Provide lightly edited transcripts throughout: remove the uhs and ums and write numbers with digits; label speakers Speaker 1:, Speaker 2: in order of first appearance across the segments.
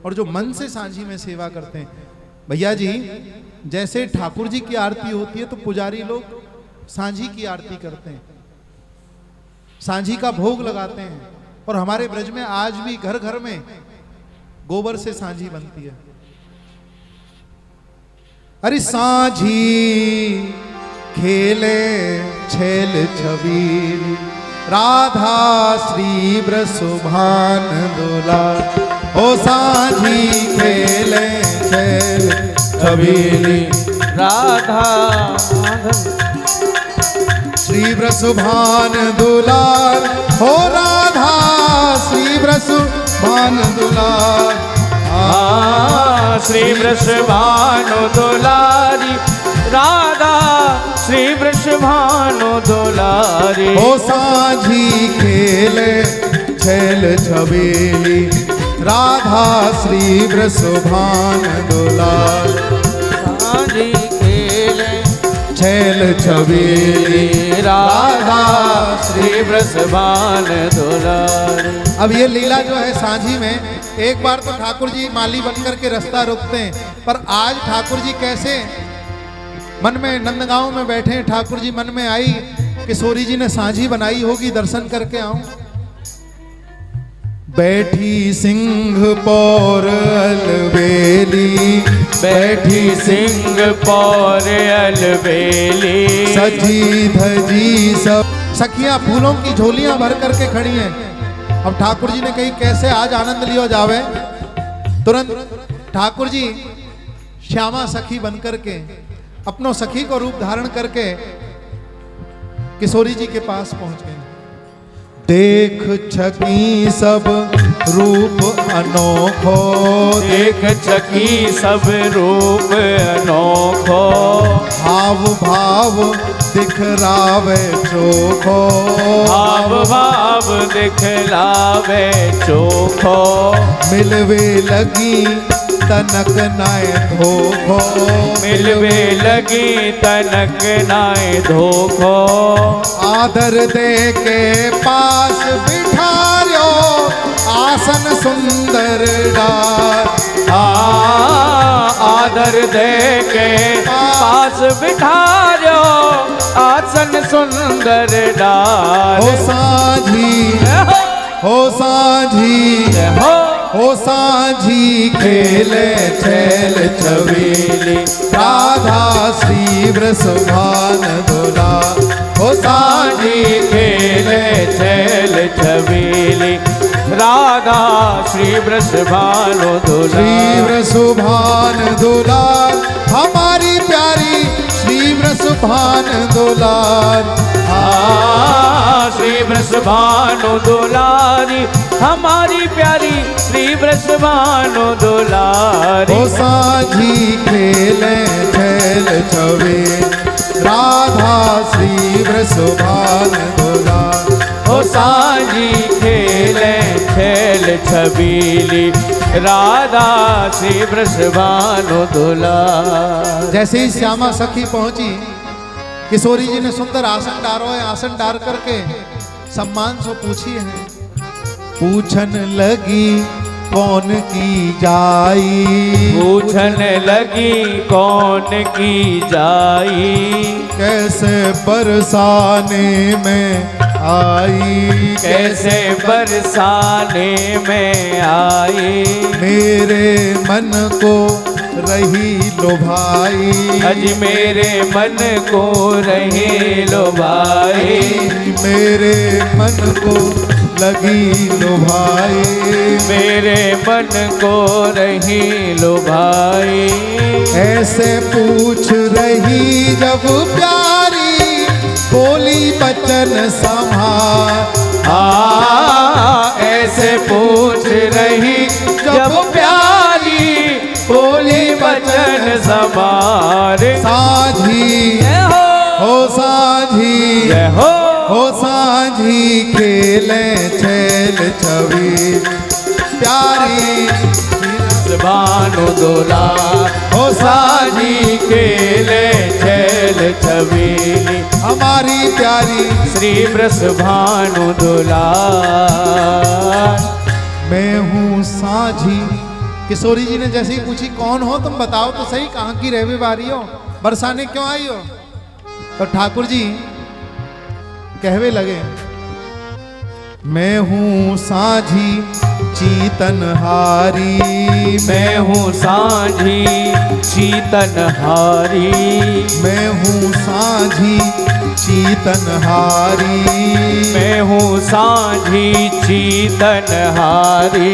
Speaker 1: और जो मन से सांझी में सेवा करते हैं। भैया जी, जैसे ठाकुर जी की आरती होती है तो पुजारी लोग सांझी की आरती करते हैं, सांझी का भोग लगाते हैं। और हमारे ब्रज में आज भी घर घर में गोबर से सांझी बनती है। अरे सांझी खेले छेल छबील, राधा श्री ब्रसुभान दुला। ओ सांझी खेले छेल छबीली,
Speaker 2: राधा
Speaker 1: श्री ब्रसुभान दुलार। हो राधा श्री ब्रसुभान दुलार।
Speaker 2: श्री वृषभानु दुलारी, राधा श्री वृषभानु दुलारी।
Speaker 1: ओ सांझी खेले छेल छबीली, राधा श्री वृषभान दुलार।
Speaker 2: सांझी खेले
Speaker 1: छेल छबीली,
Speaker 2: राधा श्री वृषभान दुलारी।
Speaker 1: अब ये लीला जो है सांझी में, एक बार तो ठाकुर जी माली बनकर के रास्ता रोकते हैं, पर आज ठाकुर जी कैसे मन में नंदगांव में बैठे हैं। ठाकुर जी मन में आई किशोरी जी ने सांझी बनाई होगी, दर्शन करके आऊं। बैठी सिंह पौर अलबेली,
Speaker 2: बैठी सिंह पौर अलबेली।
Speaker 1: सजी धजी सब सखियां फूलों की झोलियां भर करके खड़ी हैं। अब ठाकुर जी ने कही कैसे आज आनंद लियो जावे। तुरंत ठाकुर जी श्यामा सखी बनकर के अपनों सखी को रूप धारण करके किशोरी जी के पास पहुंच गए। देख छकी सब रूप अनोखो,
Speaker 2: देख छकी सब रूप अनोखो।
Speaker 1: हाव भाव दिखलावे चोखो,
Speaker 2: हाव भाव दिखलावे चोखो।
Speaker 1: मिलवे लगी तनक नाय धोखो,
Speaker 2: मिलवे लगी तनक नाय धोखो।
Speaker 1: आदर दे के पास बिठायो, आसन सुंदर डार।
Speaker 2: आदर दे के पास बिठायो, आसन सुंदर डार।
Speaker 1: हो सांझी, हो सांझी, हो सांझी खेले छेल छबीली, राधा श्री वृषभान दुला। हो
Speaker 2: सांझी खेले छेल छबीली, राधा श्री वृषभानु दुलार।
Speaker 1: श्री वृषभान दुलार, हमारी प्यारी श्री वृषभान दुलार।
Speaker 2: श्री वृषभानु दुलारी, हमारी प्यारी श्री वृषभानु दुलारी।
Speaker 1: हो सांझी खेले छेल छबीली, राधा श्री वृषभान दुलार।
Speaker 2: हो सांझी खेले छेल छबीली, राधा श्री वृषभानु दुलार।
Speaker 1: जैसे ही श्यामा सखी पहुंची, किशोरी जी ने सुंदर आसन डारो है। आसन डार करके सम्मान से पूछी है। पूछन लगी कौन की जाई,
Speaker 2: पूछन लगी कौन की जाई।
Speaker 1: कैसे बरसाने में आई,
Speaker 2: कैसे बरसाने में आई।
Speaker 1: मेरे मन को रही लुभाई,
Speaker 2: अज मेरे मन को रही लुभाई।
Speaker 1: मेरे मन को लगी लुभाई,
Speaker 2: मेरे मन को रही लुभाई।
Speaker 1: ऐसे पूछ रही जब प्यारी, बोली बचन संभार।
Speaker 2: ऐसे पूछ रही जब प्यारी, बोली बचन संभार।
Speaker 1: सांझी, हो सांझी, हो सांझी खेले छेल छबीली, प्यारी
Speaker 2: भानु दुलार। हो सांझी खेले छेल छबीली,
Speaker 1: हमारी प्यारी
Speaker 2: श्री वृषभानु दुलार।
Speaker 1: मैं हूँ सांझी किशोरी जी ने जैसे ही पूछी कौन हो तुम, बताओ तो सही कहाँ की रहने वाली हो, बरसाने क्यों आई हो? तो ठाकुर जी कहवे लगे, मैं हूँ साझी चीतनहारी,
Speaker 2: मैं हूँ साझी चीतनहारी,
Speaker 1: मैं हूँ साझी चीतनहारी,
Speaker 2: मैं हूँ साझी चीतनहारी,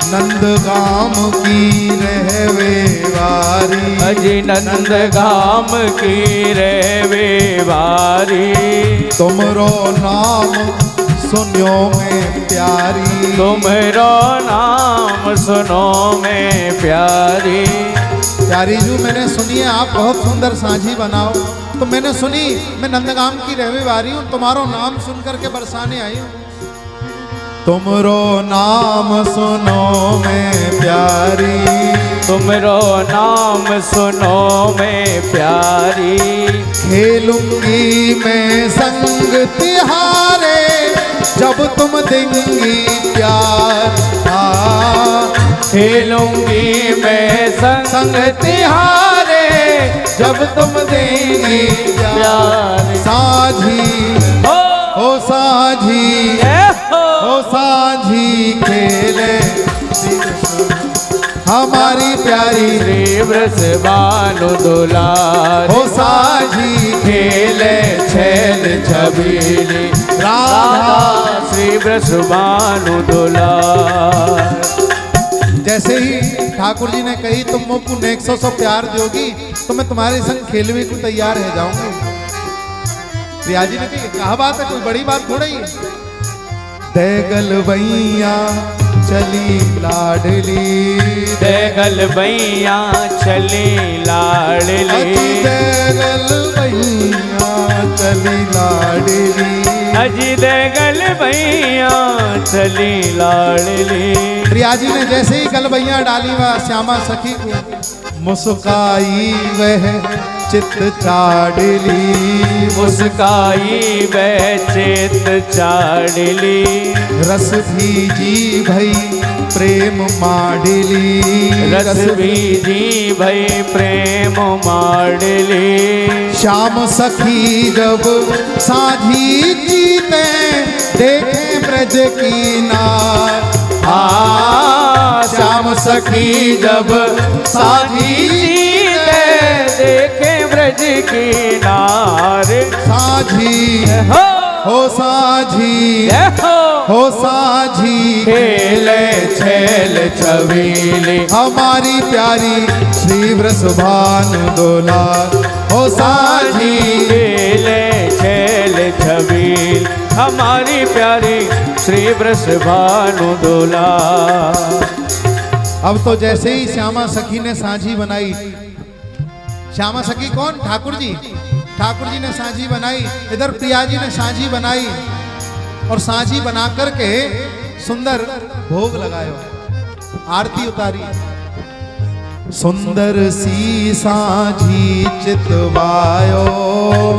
Speaker 1: नंदगाम की रहवे वारी,
Speaker 2: अजी नंदगाम की रहवे वारी,
Speaker 1: तुमरो नाम सुनियो में प्यारी,
Speaker 2: तुमरो नाम सुनो में प्यारी।
Speaker 1: प्यारी जी मैंने सुनी है आप बहुत सुंदर साझी बनाओ, तो मैंने सुनी मैं नंदगाम की रहने वाली हूँ, तुम्हारो नाम सुन करके बरसाने आई हूँ। तुमरो नाम सुनो में प्यारी,
Speaker 2: तुमरो नाम सुनो में प्यारी,
Speaker 1: खेलूंगी मैं संग तिहारे जब तुम देंगी प्यार,
Speaker 2: खेलूंगी मैं संग तिहारे जब तुम देंगी प्यार।
Speaker 1: साझी ओ साझी ओ साझी खेले हमारी प्यारी
Speaker 2: श्री वृषभानु दुलार,
Speaker 1: ओ साझी
Speaker 2: खेले छैल छबीली राधा श्री वृषभानु दुलार।
Speaker 1: जैसे ही ठाकुर जी ने कही तुम मुझको नेक्सो सौ प्यार दोगी तो मैं तुम्हारे संग खेलने को तैयार रह जाऊंगी। प्रिया जी ने कही कहा बात है, कोई बड़ी बात थोड़ा ही है। दैगल भैया चली लाडली,
Speaker 2: दैगल भैया चली लाडली,
Speaker 1: दैगल भैया चली लाडली,
Speaker 2: अजी दैगल भैया चली लाडली।
Speaker 1: प्रिया जी ने जैसे ही गल भैया डाली वह श्यामा सखी को मुस्काई वह चित चाडली,
Speaker 2: मुस्काई वह चित चाडली,
Speaker 1: रस भीजी भई प्रेम माडली,
Speaker 2: रस भीजी भई प्रेम माडली।
Speaker 1: श्याम सखी जब साझी जीते देखे ब्रज की नार,
Speaker 2: श्याम सखी जब साझी जीते देखे ब्रज की नार।
Speaker 1: साझी हो साझी हो साझी
Speaker 2: खेले छैल छबीली
Speaker 1: हमारी प्यारी श्री वृषभानु दुलार, हो साझी
Speaker 2: खेले छैल छबील हमारी प्यारी श्री वृषभानु दुलार।
Speaker 1: अब तो जैसे ही श्यामा सखी ने साझी बनाई, श्यामा सखी कौन? ठाकुर जी। ठाकुर जी ने साझी बनाई, इधर प्रिया जी ने साझी बनाई और साझी बना करके सुंदर भोग लगायो, आरती उतारी। सुंदर सी साझी चितवायो,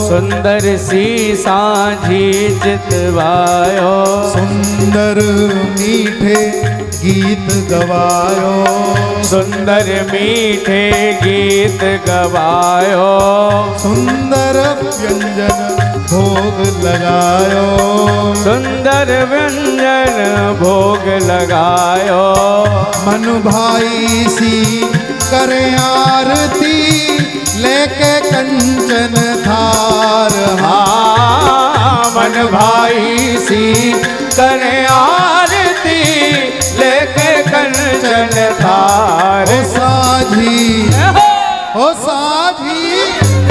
Speaker 2: सुंदर सी साझी चितवायो,
Speaker 1: सुंदर मीठे गीत गवायो,
Speaker 2: सुंदर मीठे गीत गवायो,
Speaker 1: सुंदर व्यंजन भोग लगायो,
Speaker 2: सुंदर व्यंजन भोग लगायो।
Speaker 1: मन भाई सी करे आरती लेके कंचन थार,
Speaker 2: मन भाई सी करे आरती लेके कंचन थार।
Speaker 1: ओ साझी ओ साझी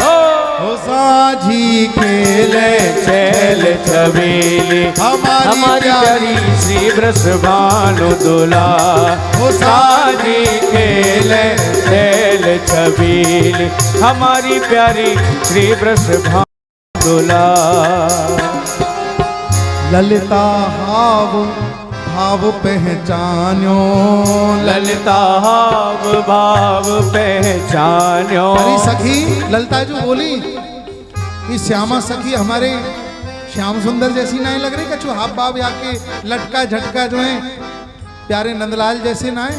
Speaker 1: ओ साझी खेले
Speaker 2: छैल छबीली हमारी प्यारी श्री वृषभानु दुलार।
Speaker 1: ओ
Speaker 2: साझी खेले छैल छबीली हमारी प्यारी श्री वृषभानु दुलार।
Speaker 1: ललिता हाव भाव पहचान्यो,
Speaker 2: ललिता हाव भाव पहचान्यो।
Speaker 1: अरे सखी ललिता जो बोली कि श्यामा सखी हमारे श्याम सुंदर जैसी नहीं लग रही, कछु हाव भाव या के लटका झटका जो है प्यारे नंदलाल जैसे ना है।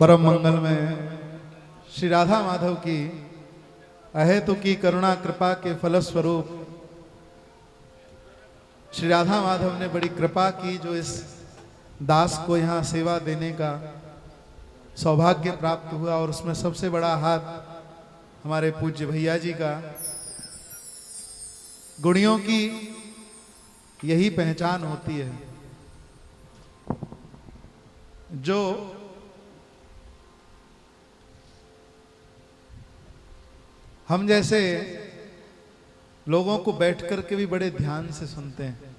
Speaker 1: परम मंगल में श्री राधा माधव की अहेतु की करुणा कृपा के फलस्वरूप श्री राधा माधव ने बड़ी कृपा की, जो इस दास को यहाँ सेवा देने का सौभाग्य प्राप्त हुआ। और उसमें सबसे बड़ा हाथ हमारे पूज्य भैया जी का। गुणियों की यही पहचान होती है, जो हम जैसे लोगों को बैठ कर के भी बड़े ध्यान से सुनते हैं।